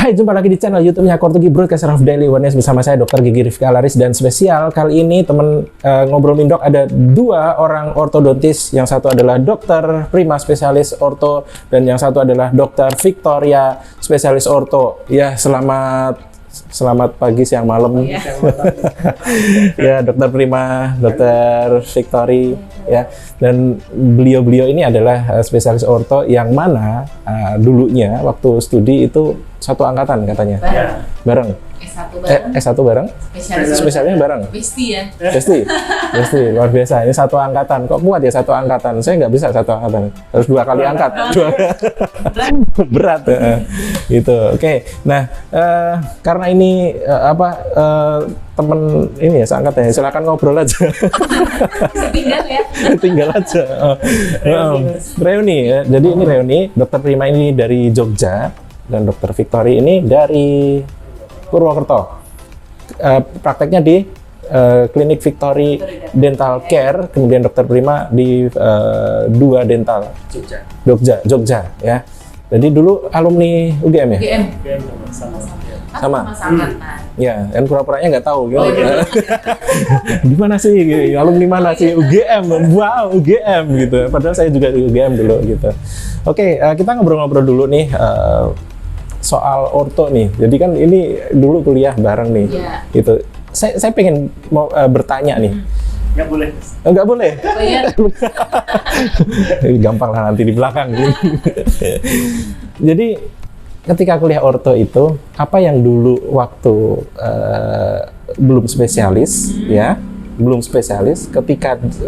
Hai, jumpa lagi di channel YouTube-nya Kortugi Broadcaster of Daily Awareness bersama saya Dr. Gigi Rifki Alaris, dan spesial kali ini teman ngobrol Mindok ada dua orang ortodontis. Yang satu adalah Dr. Prima spesialis orto dan yang satu adalah Dr. Victoria spesialis orto. Ya, selamat pagi, siang, malam. Ya, Dr. Prima, Dr. Victoria, ya. Dan beliau-beliau ini adalah spesialis orto yang mana dulunya waktu studi itu satu angkatan katanya. Bareng. S1 bareng. Spesialisnya bareng. Besti ya. Besti, luar biasa. Ini satu angkatan. Kok kuat ya satu angkatan? Saya nggak bisa satu angkatan. Harus 2 kali angkat. Berat. Gitu. Oke. Nah, karena ini temen ini ya seangkatan ya, silakan ngobrol aja. Tinggal ya. Tinggal aja. Reuni ya. Jadi ini reuni. Dr. Prima ini dari Jogja dan Dr. Victoria ini dari Purwokerto. Prakteknya di Klinik Victoria Dental Care, kemudian Dr. Prima di Dua Dental Jogja ya. Jadi dulu alumni UGM ya? UGM. Sama. Angkatan. Ya, kan pura-puranya nggak tahu gitu. Di mana sih? Alumni mana sih? UGM. Wow, UGM gitu. Padahal saya juga di UGM dulu gitu. Oke, kita ngobrol-ngobrol dulu nih soal orto nih. Jadi kan ini dulu kuliah bareng nih. Yeah. Gitu. Saya pengen mau bertanya nih. Nggak boleh. Nggak boleh. Oh, iya. Gampang lah nanti di belakang. Jadi ketika kuliah orto itu, apa yang dulu waktu belum spesialis, ya, belum spesialis,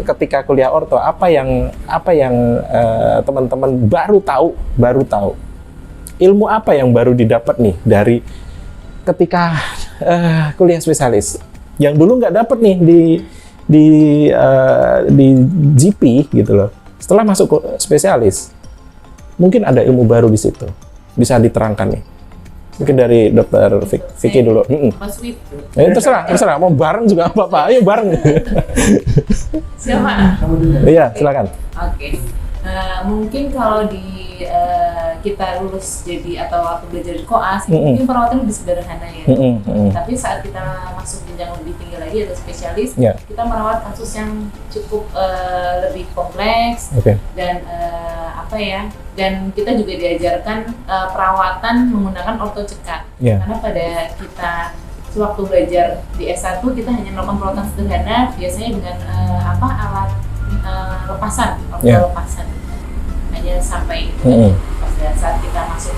ketika kuliah orto, apa yang teman-teman baru tahu, ilmu apa yang baru didapat nih dari ketika kuliah spesialis, yang dulu nggak dapat nih di GP gitu loh. Setelah masuk spesialis, mungkin ada ilmu baru di situ. Bisa diterangkan nih. Mungkin dari Dr. Vicky dulu. Mas Wid. Terserah. Mau bareng juga apa-apa. Ayo bareng. Siapa? Iya, silakan. Oke. Mungkin kalau kita lulus jadi atau waktu belajar di koas, mungkin perawatan lebih sederhana ya. Tapi saat kita masuk jenjang lebih tinggi lagi atau spesialis, kita merawat kasus yang cukup lebih kompleks dan dan kita juga diajarkan perawatan menggunakan orto cekat. Karena pada kita sewaktu belajar di S1 kita hanya melakukan perawatan sederhana, biasanya dengan alat lepasan, lepasan. Hanya sampai itu. Pada saat kita masuk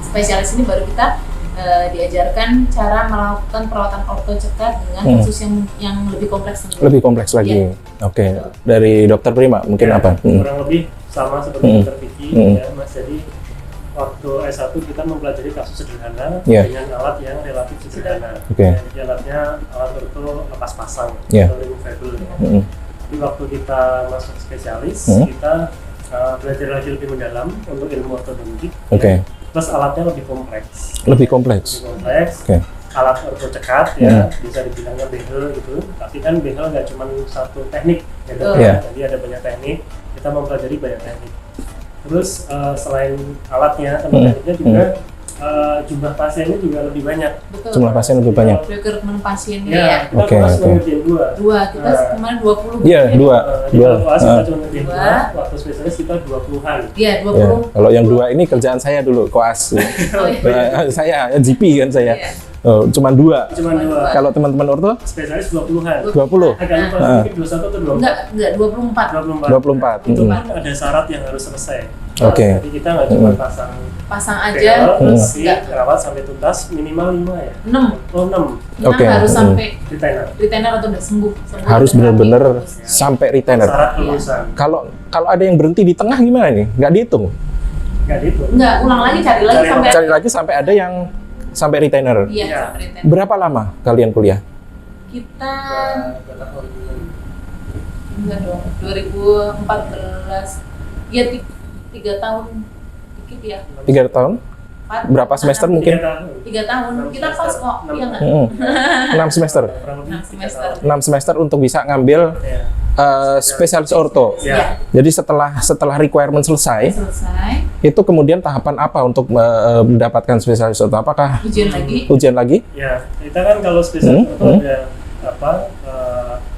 spesialis ini baru kita diajarkan cara melakukan perawatan orto cekat dengan kasus yang lebih kompleks. Lebih kompleks lagi. Oke. Dari Dr. Prima mungkin apa? Kurang lebih sama seperti Dr. Vicky ya, Mas. Jadi waktu S1 kita mempelajari kasus sederhana dengan alat yang relatif sederhana. Jadi alatnya alat orto lepas pasang atau removable. Jadi waktu kita masuk spesialis, kita belajar lagi lebih mendalam untuk ilmu ortodontik. Plus alatnya lebih kompleks. Lebih kompleks. Alat orto cekat ya, bisa dibilangnya behel gitu. Tapi kan behel nggak cuma satu teknik, gitu. Jadi ada banyak teknik. Kita mempelajari banyak teknik. Terus selain alatnya, tekniknya juga jumlah pasiennya juga lebih banyak. Jumlah pasien lebih banyak. Rekrutmen pasiennya ya. Kita kelas ngerjain dua. Kita kemarin 20. Iya, dua. Kelas kita cuma ngerjain 2. Waktu spesialis kita 20-an. Iya, 20. Kalau yang 2 ini kerjaan saya dulu, koas. Saya GP kan saya. Cuman 2. Kalau teman-teman orto? Spesialis 20-an. 20. Agak lupa, mungkin 21 atau 24? Enggak, 24. Itu kan ada syarat yang harus selesai. Jadi kita nggak cuma pasang aja, terus rawat sampai tuntas minimal 5 ya? 6. Oh, 6. Kita harus sampai retainer atau udah sembuh. Harus benar-benar sampai retainer. Syarat kelulusan. Kalau ada yang berhenti di tengah gimana nih? Nggak dihitung? Nggak dihitung. Nggak, ulang lagi, cari lagi sampai ada yang sampai retainer. Iya, sampai retainer. Berapa lama kalian kuliah? Kita enggak dong, 2014. Ya 3 tahun dikit ya. 3 tahun? Berapa semester mungkin? 3 tahun. Kita pas kok, iya nggak? 6 semester. 6 semester. 6 semester untuk bisa ngambil spesialis orto. Ya. Jadi setelah requirement selesai, itu kemudian tahapan apa untuk mendapatkan spesialis orto? Apakah ujian lagi? Ujian lagi? Ya, kita kan kalau spesialis orto ada apa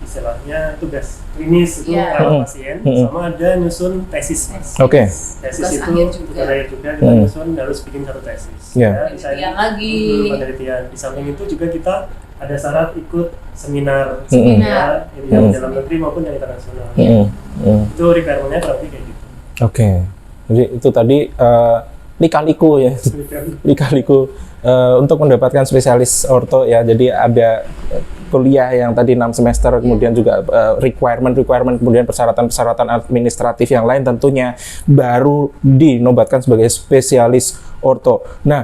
istilahnya tugas klinis itu merawat pasien, sama ada nyusun tesis. Oke. Tesis itu juga kita nyusun harus bikin satu tesis. Penelitian lagi. Penelitian. Di samping itu juga kita ada syarat ikut seminar yang dalam negeri maupun yang internasional. Itu requirement-nya kurang lebih kayak gitu. Oke. Jadi itu tadi lika-liku ya. Lika-liku untuk mendapatkan spesialis orto ya. Jadi ada kuliah yang tadi 6 semester, kemudian juga requirement, kemudian persyaratan administratif yang lain tentunya baru dinobatkan sebagai spesialis orto. Nah,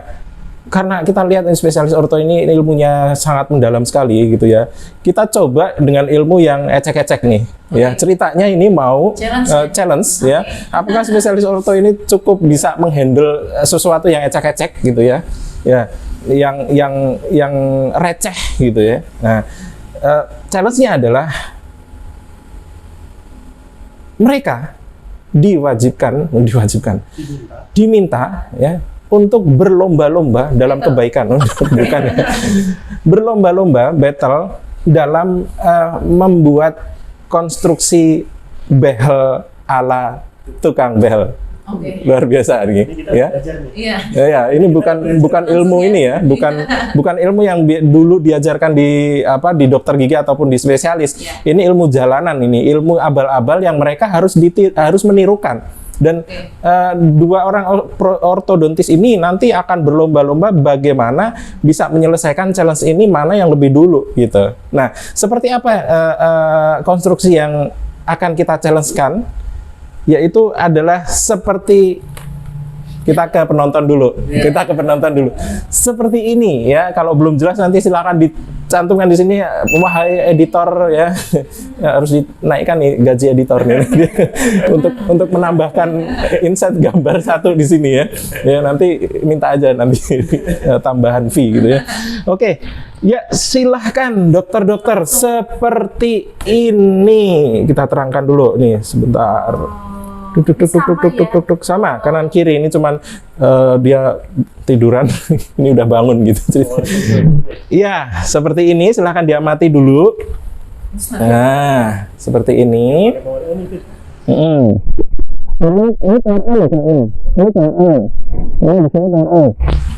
karena kita lihat spesialis orto ini ilmunya sangat mendalam sekali gitu ya. Kita coba dengan ilmu yang ecek-ecek nih. Ya, ceritanya ini mau challenge ya. Apakah spesialis orto ini cukup bisa menghandle sesuatu yang ecek-ecek gitu ya? Ya, yang receh gitu ya. Nah, challenge-nya adalah mereka diminta ya untuk berlomba-lomba dalam kebaikan, bukan ya? Berlomba-lomba battle dalam membuat konstruksi behel ala tukang behel. Luar biasa nih, ya. Ya, ini bukan ilmu ini ya, bukan ilmu yang dulu diajarkan di dokter gigi ataupun di spesialis. Ini ilmu jalanan, ini ilmu abal-abal yang mereka harus menirukan. Dan dua orang ortodontis ini nanti akan berlomba-lomba bagaimana bisa menyelesaikan challenge ini mana yang lebih dulu gitu. Nah, seperti apa konstruksi yang akan kita challenge-kan? Yaitu adalah seperti kita ke penonton dulu. Seperti ini ya. Kalau belum jelas nanti silakan dicantumkan di sini, wahai editor ya. Harus dinaikkan nih gaji editornya untuk menambahkan inset gambar satu di sini ya. Ya nanti minta aja nanti tambahan fee gitu ya. Oke. Ya, silahkan dokter-dokter seperti ini. Kita terangkan dulu nih sebentar. Tuk sama kanan kiri ini cuman dia tiduran ini udah bangun gitu. Iya, seperti ini silahkan diamati dulu. Nah, seperti ini.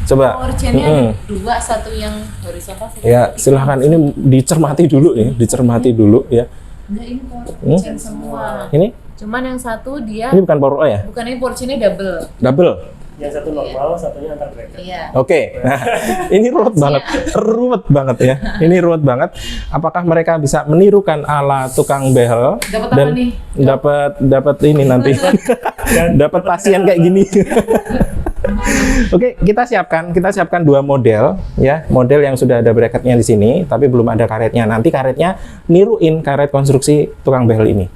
Coba. Dua, satu yang horizontal. Ya, silahkan ini dicermati dulu ya, ya. Enggak, ini power chain semua. Ini? Cuman yang satu dia. Ini bukan power O ya? Bukan, ini power chain-nya double. Yang satu normal, satunya antar bracket. Iya. Oke. Nah, ini ruwet banget ya. Ini ruwet banget. Apakah mereka bisa menirukan ala tukang behel? Dapat apa nih? Dapat ini nanti. Dapat pasien kayak gini. Oke, kita siapkan dua model ya, model yang sudah ada bracketnya di sini, tapi belum ada karetnya. Nanti karetnya niruin karet konstruksi tukang behel ini.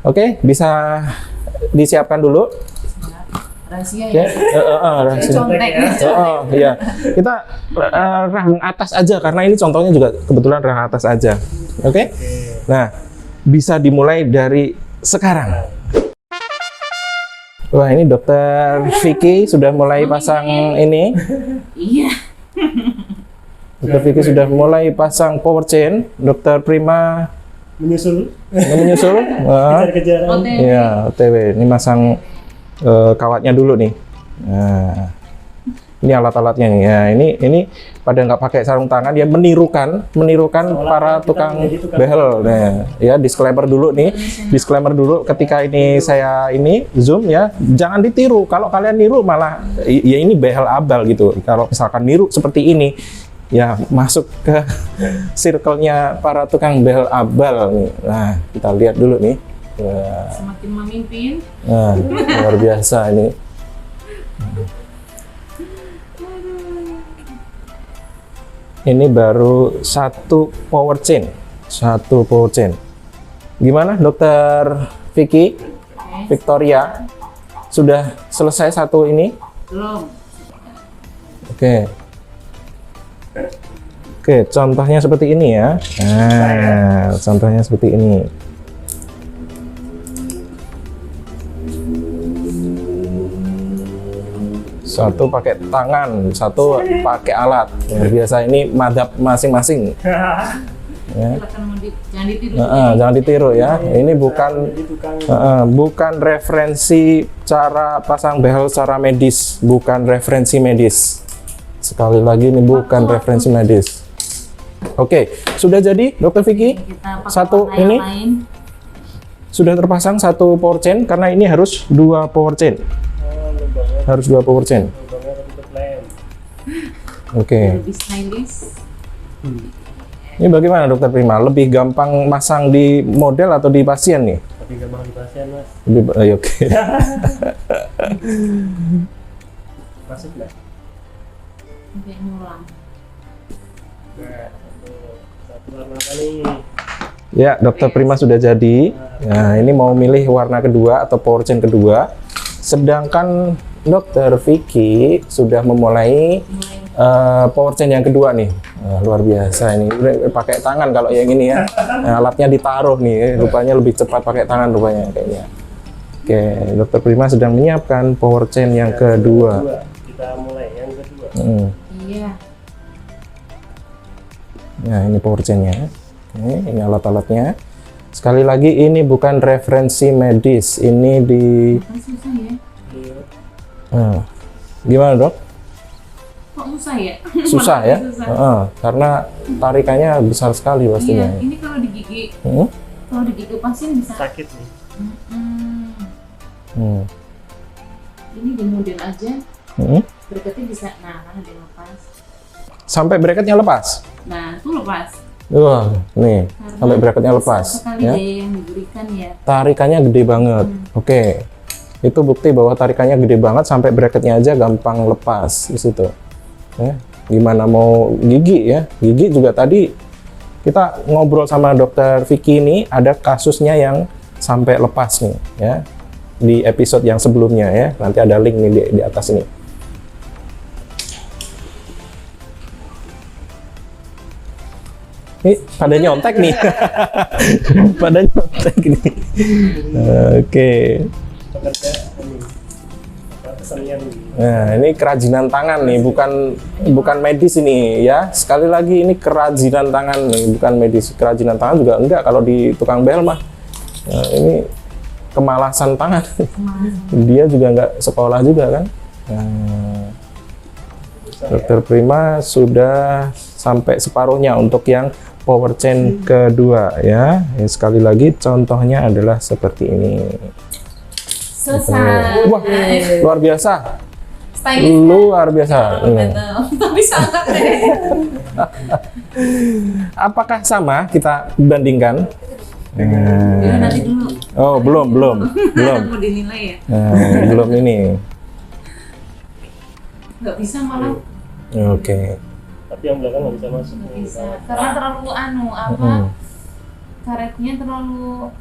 Oke, bisa disiapkan dulu. Rahasia ya. Rahasia. Iya. Kita rang atas aja karena ini contohnya juga kebetulan rang atas aja. Oke. Nah, bisa dimulai dari sekarang. Wah, ini Dokter Vicky sudah mulai pasang ini. Iya. Dokter Vicky sudah mulai pasang power chain. Dokter Prima menyusul. OTW. Iya, OTW. Ini masang kawatnya dulu nih. Nah, ini alat-alatnya nih. Ya, ini pada nggak pakai sarung tangan, dia menirukan para tukang behel. Nah, ya disclaimer dulu nih. Disclaimer dulu ketika ini saya ini zoom ya, jangan ditiru. Kalau kalian niru malah ya ini behel abal gitu. Kalau misalkan niru seperti ini, ya masuk ke circle-nya para tukang behel abal. Nah, kita lihat dulu nih. Semakin memimpin. Nah, luar biasa ini. Ini baru satu power chain. Gimana Dokter Vicky? Victoria? Sudah selesai satu ini? Belum. Oke, contohnya seperti ini ya. Nah, contohnya seperti ini. Satu pakai tangan, satu pakai alat. Luar biasa, ini madhab masing-masing. Ya. Jangan ditiru. Jangan ditiru ya. Ini bukan referensi cara pasang behel secara medis, bukan referensi medis. Sekali lagi ini bukan referensi medis. Oke, sudah jadi, Dokter Vicky. Satu ini sudah terpasang satu power chain karena ini harus 2 power chain. Harus 2 power chain. Oke. Ini bagaimana Dokter Prima? Lebih gampang masang di model atau di pasien nih? Lebih gampang di pasien, Mas. Oke. Masuk nggak? Ngulang. Nah, satu warna apa nih? Ya, Dokter Prima sudah jadi. Nah, ini mau milih warna kedua atau power chain kedua. Sedangkan Dokter Vicky sudah memulai power chain yang kedua nih. Luar biasa ini. Udah pakai tangan kalau yang ini ya. Nah, alatnya ditaruh nih. Rupanya lebih cepat pakai tangan rupanya kayaknya. Oke, Dokter Prima sedang menyiapkan power chain yang kedua. Kita mulai yang kedua. Iya. Nah, ini power chain-nya. Oke, ini alat-alatnya. Sekali lagi ini bukan referensi medis. Ini di Susah ya? gimana, Dok? Kok susah ya? Susah ya? Susah. Karena tarikannya besar sekali pastinya. Iya, ini kalau digigit, kalau digigit pasien bisa. Sakit nih. Ini di model aja. Bracketnya bisa. Nah, kan ada yang lepas. Sampai bracketnya lepas. Nah, itu lepas. Wah, nih Karena sampai bracketnya lepas. Sekali Ya. daya yang diberikan ya. Tarikannya gede banget. Oke, itu bukti bahwa tarikannya gede banget sampai bracketnya aja gampang lepas di situ. Ya. Gimana mau gigi ya? Gigi juga tadi kita ngobrol sama Dokter Vicky ini ada kasusnya yang sampai lepas nih ya di episode yang sebelumnya ya. Nanti ada link nih di atas ini. Ini pada nyontek nih. Pada nyontek nih. Oke. Pekerja ini kesenian nih. Nah, ini kerajinan tangan nih, bukan medis ini ya. Sekali lagi ini kerajinan tangan nih, bukan medis. Kerajinan tangan juga enggak kalau di tukang behel mah. Nah, ini kemalasan tangan. Dia juga enggak sekolah juga kan. Nah, Dokter Prima sudah sampai separuhnya untuk yang power chain kedua ya. Sekali lagi contohnya adalah seperti ini. Selesai. Wah, luar biasa. Stylish. Luar biasa. Tapi sangat deh. Apakah sama kita bandingkan? Ya, nanti dulu. Oh, belum. Mau dinilai ya? Belum ini. Nggak bisa malah. Oke. Tapi yang belakang nggak bisa masuk. Nggak bisa. Karena terlalu karetnya terlalu.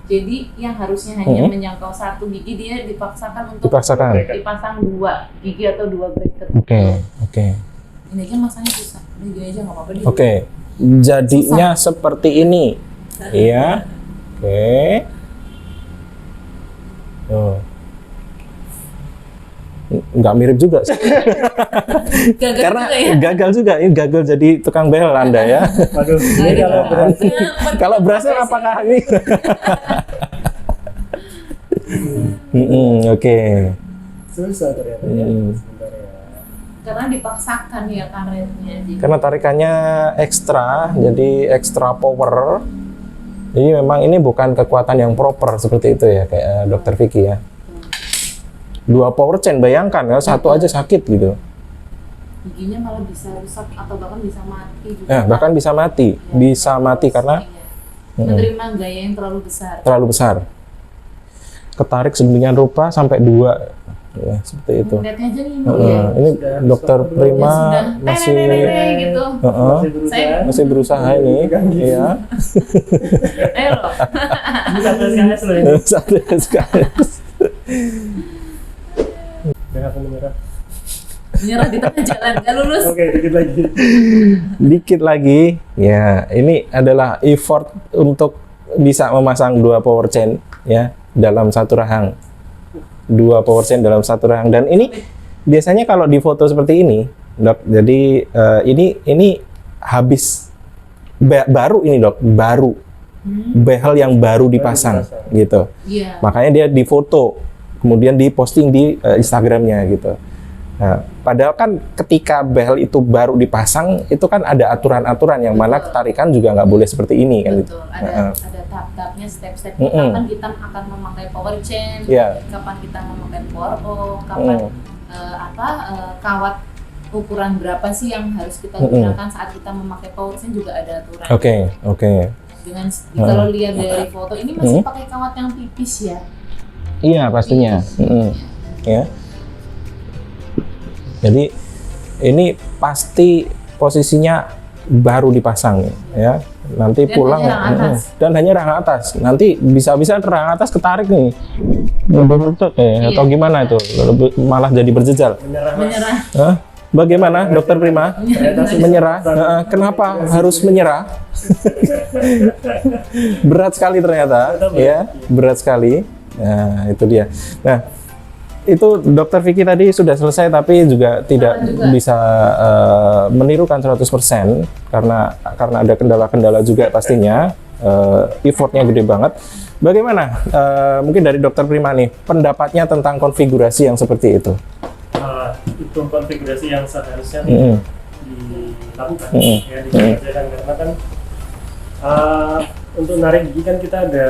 Jadi yang harusnya hanya menjangkau satu gigi dia dipaksakan untuk dipasang 2 gigi atau 2 bracket. Oke. Ini aja masanya susah. Udah gini aja nggak apa-apa deh. Oke. Jadinya seperti ini. Iya. Oke. Oh. Nggak mirip juga sih. Gagal juga. Ini gagal jadi tukang behel Anda ya. Waduh, ini kalau berhasil. Kalau berhasil apakah ini? Oke. Susah ternyata ya. Sebentar ya. Karena dipaksakan ya karetnya. Karena tarikannya ekstra, jadi ekstra power. Jadi memang ini bukan kekuatan yang proper seperti itu ya, kayak Dokter Vicky ya. 2 power chain, bayangkan ya, satu aja sakit gitu. Giginya malah bisa rusak atau bahkan bisa mati juga. Bahkan bisa mati, Ya, bisa mati karena menerima gaya yang terlalu besar. Terlalu besar. Ketarik sedemikian rupa sampai 2, ya seperti itu. Lihatnya aja nih ya. Ini Dokter Prima masih gitu. masih berusaha ini, ya. Ayo loh. Ini satu SKS loh ini. Satu SKS. Merah apa merah? Nyerah di tengah jalan, nggak lulus. Oke, dikit lagi. Dikit lagi. Ya, ini adalah effort untuk bisa memasang 2 power chain ya dalam satu rahang. 2 power chain dalam satu rahang, dan ini biasanya kalau di foto seperti ini, Dok, jadi ini habis baru ini, Dok, baru behel yang baru dipasang gitu. Iya. Makanya dia difoto, kemudian diposting di Instagramnya gitu. Nah, padahal kan ketika behel itu baru dipasang, itu kan ada aturan-aturan yang mana ketarikan juga nggak boleh seperti ini kan. Betul, ada tahap-tahapnya, step-stepnya, kapan kita akan memakai power chain, kapan kita memakai power O, kapan kawat ukuran berapa sih yang harus kita gunakan saat kita memakai power chain, juga ada aturan. Oke. Dengan kalau lihat dari foto ini masih pakai kawat yang tipis ya. Iya, pastinya. Ya. Jadi ini pasti posisinya baru dipasang ya. Nanti dan pulang dan hanya rahang atas. Nanti bisa-bisa rahang atas ketarik nih. Atau gimana itu? Malah jadi berjejal. Menyerah. Bagaimana, Dokter Prima? Menyerah? Kenapa harus menyerah? Berat sekali ternyata, ya, berat sekali. Nah, itu dia. Nah, itu Dokter Vicky tadi sudah selesai, tapi juga tidak bisa menirukan 100% karena ada kendala-kendala juga pastinya. Effortnya gede banget. Bagaimana? Mungkin dari Dokter Prima nih, pendapatnya tentang konfigurasi yang seperti itu. Itu konfigurasi yang seharusnya dilakukan, ya, dikerjakan, karena kan untuk narik gigi kan kita ada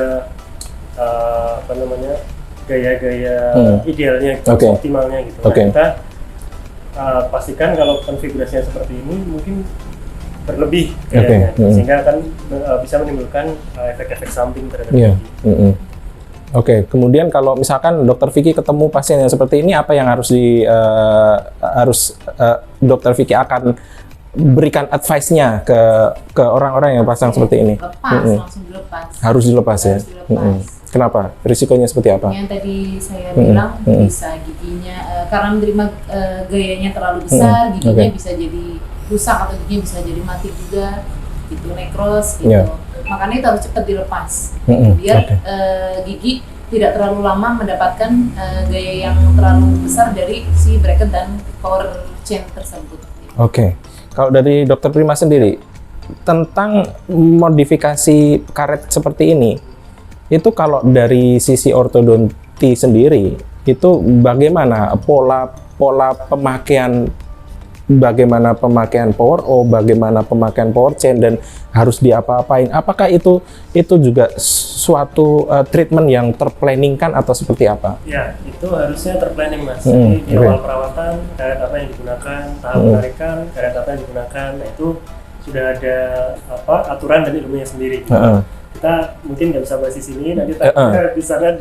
gaya-gaya idealnya, optimalnya gitu. Nah, kita pastikan kalau konfigurasinya seperti ini mungkin berlebih gayanya, sehingga akan bisa menimbulkan efek-efek samping terhadap gigi. Oke, kemudian kalau misalkan Dokter Vicky ketemu pasien yang seperti ini, apa yang harus Dokter Vicky akan berikan advice-nya ke orang-orang yang pasang seperti ini? Langsung dilepas. Harus dilepas ya. Kenapa? Risikonya seperti apa? Yang tadi saya bilang bisa giginya karena menerima gayanya terlalu besar, giginya bisa jadi rusak atau giginya bisa jadi mati juga, gitu, nekros gitu. Makanya itu harus cepat dilepas biar gigi tidak terlalu lama mendapatkan gaya yang terlalu besar dari si bracket dan power chain tersebut. Oke. Kalau dari Dokter Prima sendiri tentang modifikasi karet seperti ini, itu kalau dari sisi ortodonti sendiri itu bagaimana pola pemakaian, bagaimana pemakaian power O, bagaimana pemakaian power chain, dan harus diapa-apain? Apakah itu juga suatu treatment yang terplanningkan atau seperti apa? Ya, itu harusnya terplanning, Mas. Jadi di awal perawatan, karet apa yang digunakan, tahap penarikan, karet apa yang digunakan, nah itu sudah ada aturan dan ilmunya sendiri. Kita mungkin nggak bisa bahas di sini, nanti di sana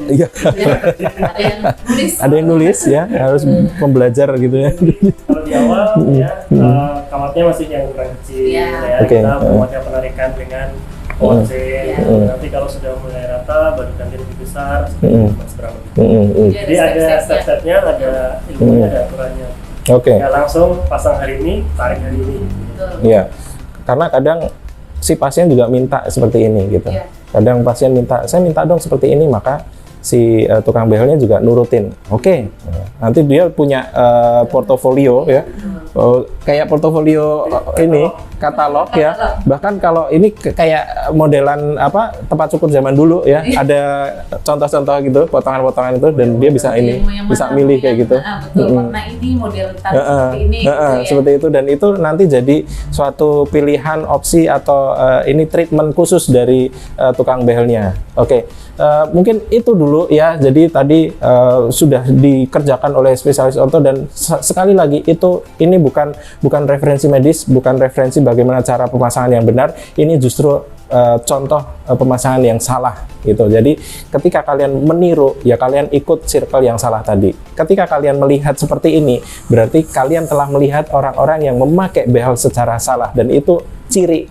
ada yang nulis ya, harus pembelajar gitu ya. Kalau di awal kawatnya masih yang kurang kecil, ya. Kita membuatnya penarikan dengan power chain. Nanti kalau sudah mulai rata, baru ganti lebih besar, kurang lebih. Jadi ada step-stepnya, ada ilmunya, ada aturannya. Ya langsung pasang hari ini, tarik hari ini. Iya, karena kadang si pasien juga minta seperti ini gitu. Kadang pasien saya minta dong seperti ini, maka si tukang behelnya juga nurutin. Nanti dia punya portofolio ya, kayak portofolio ini katalog ya. Bahkan kalau ini kayak modelan tempat cukur zaman dulu ya, ada contoh-contoh gitu, potongan-potongan itu, dan dia bisa bisa milih kayak gitu. Warna ini model seperti ini. Seperti itu, dan itu nanti jadi suatu pilihan opsi atau ini treatment khusus dari tukang behelnya. Mungkin itu dulu ya. Jadi tadi sudah dikerjakan oleh spesialis orto, dan sekali lagi ini bukan referensi medis, bukan referensi bagaimana cara pemasangan yang benar. Ini justru contoh pemasangan yang salah gitu. Jadi ketika kalian meniru, ya kalian ikut circle yang salah tadi. Ketika kalian melihat seperti ini, berarti kalian telah melihat orang-orang yang memakai behel secara salah, dan itu ciri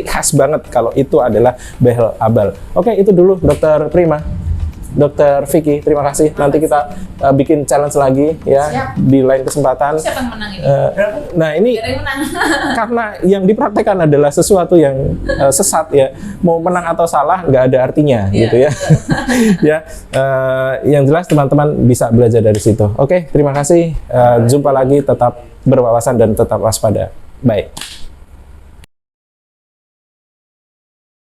khas banget kalau itu adalah behel abal. Itu dulu Dokter Prima. Dokter Vicky, terima kasih. Nanti kita bikin challenge lagi ya. Siap. Di lain kesempatan. Siapa yang menang ini? Nah ini Ada yang menang. karena yang dipraktekkan adalah sesuatu yang sesat ya. Mau menang atau salah nggak ada artinya gitu ya. Ya, yang jelas teman-teman bisa belajar dari situ. Oke, terima kasih. Jumpa lagi, tetap berwawasan dan tetap waspada. Baik.